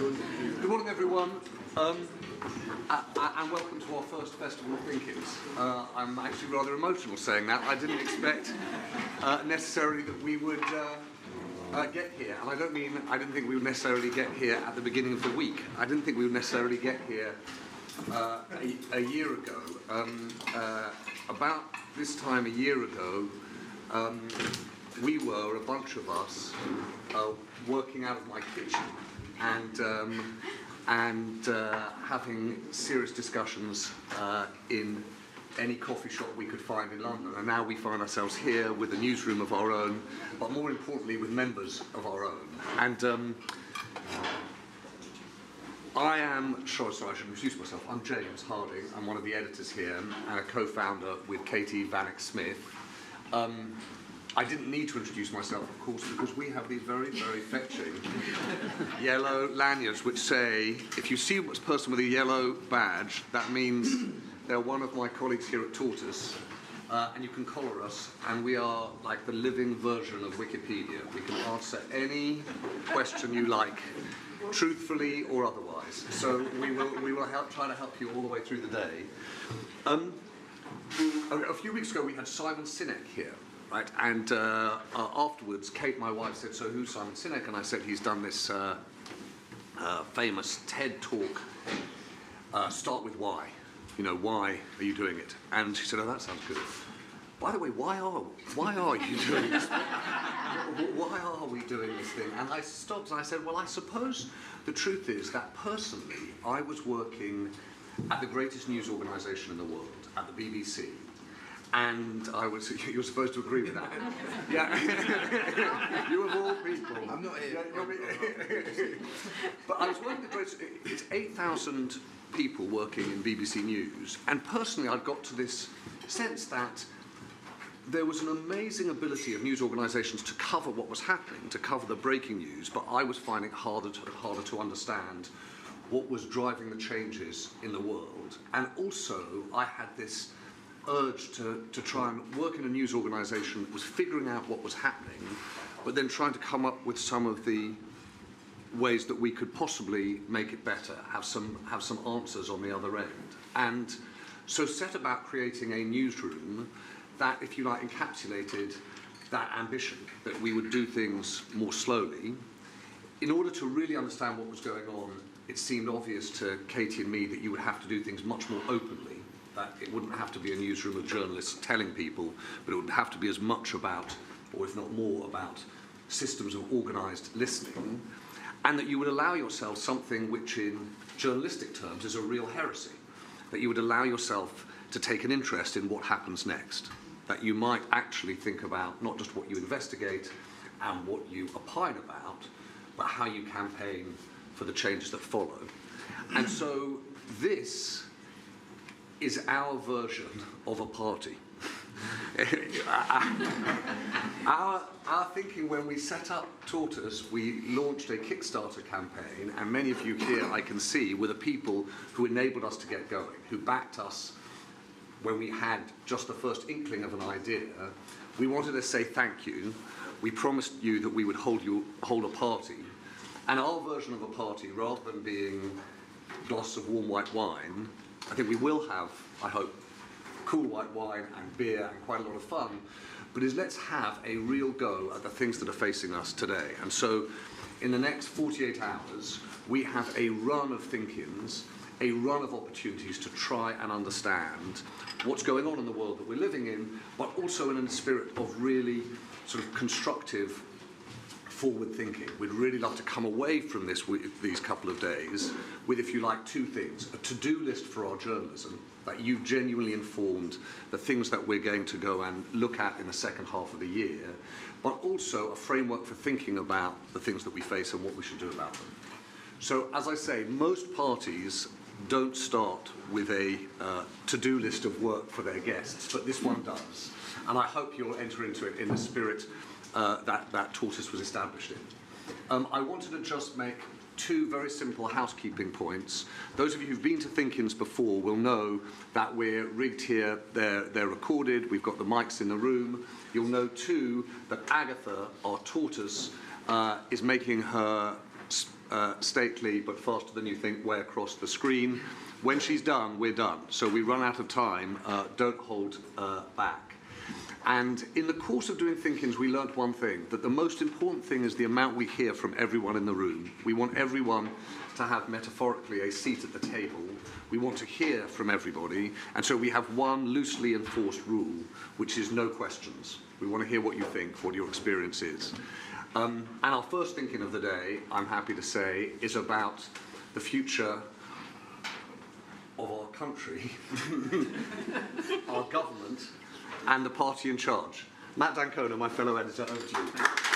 Good morning, everyone, and welcome to our first festival of ThinkIns. I'm actually rather emotional saying that. I didn't expect necessarily that we would get here, and I didn't think we would necessarily get here at the beginning of the week. I didn't think we would necessarily get here a year ago. About this time a year ago, we were, a bunch of us, working out of my kitchen and having serious discussions in any coffee shop we could find in London. And now we find ourselves here with a newsroom of our own, but more importantly with members of our own. And I should introduce myself. I'm James Harding. I'm one of the editors here and a co-founder with Katie Vanek-Smith. I didn't need to introduce myself, of course, because we have these very, very fetching yellow lanyards which say, if you see a person with a yellow badge, that means they're one of my colleagues here at Tortoise, and you can collar us, and we are like the living version of Wikipedia. We can answer any question you like, truthfully or otherwise. So we will try to help you all the way through the day. A few weeks ago, we had Simon Sinek here. Right, and afterwards, Kate, my wife, said, "So who's Simon Sinek?" And I said, "He's done this famous TED talk. Start with why. You know, why are you doing it?" And she said, "Oh, that sounds good. By the way, why are you doing this? Why are we doing this thing?" And I stopped and I said, "Well, I suppose the truth is that personally, I was working at the greatest news organisation in the world, at the BBC." And you're supposed to agree with that. Yeah. You of all people. I'm not here. But I was working at the greatest, it's 8,000 people working in BBC News. And personally, I got to this sense that there was an amazing ability of news organisations to cover what was happening, to cover the breaking news, but I was finding it harder to understand what was driving the changes in the world. And also, I had this urge to try and work in a news organisation that was figuring out what was happening, but then trying to come up with some of the ways that we could possibly make it better, have some answers on the other end. And so set about creating a newsroom that, if you like, encapsulated that ambition, that we would do things more slowly. In order to really understand what was going on, it seemed obvious to Katie and me that you would have to do things much more openly. That it wouldn't have to be a newsroom of journalists telling people, but it would have to be as much about, or if not more, about systems of organised listening, and that you would allow yourself something which in journalistic terms is a real heresy, that you would allow yourself to take an interest in what happens next, that you might actually think about not just what you investigate and what you opine about, but how you campaign for the changes that follow. And so this is our version of a party. Our thinking when we set up Tortoise, we launched a Kickstarter campaign, and many of you here, I can see, were the people who enabled us to get going, who backed us when we had just the first inkling of an idea. We wanted to say thank you. We promised you that we would hold a party. And our version of a party, rather than being a glass of warm white wine, I think we will have, I hope, cool white wine and beer and quite a lot of fun, but let's have a real go at the things that are facing us today. And so in the next 48 hours, we have a run of think-ins, a run of opportunities to try and understand what's going on in the world that we're living in, but also in a spirit of really sort of constructive forward thinking. We'd really love to come away from these couple of days with, if you like, two things: a to-do list for our journalism, that you've genuinely informed the things that we're going to go and look at in the second half of the year, but also a framework for thinking about the things that we face and what we should do about them. So, as I say, most parties don't start with a to-do list of work for their guests, but this one does. And I hope you'll enter into it in the spirit that Tortoise was established in. I wanted to just make two very simple housekeeping points. Those of you who've been to ThinkIns before will know that we're rigged here, they're recorded, we've got the mics in the room. You'll know too that Agatha, our tortoise, is making her stately but faster than you think way across the screen. When she's done, we're done. So we run out of time. Don't hold back. And in the course of doing ThinkIns, we learnt one thing, that the most important thing is the amount we hear from everyone in the room. We want everyone to have, metaphorically, a seat at the table. We want to hear from everybody, and so we have one loosely enforced rule, which is no questions. We want to hear what you think, what your experience is. And our first thinking of the day, I'm happy to say, is about the future of our country, our government, and the party in charge. Matt D'Ancona, my fellow editor, over to you.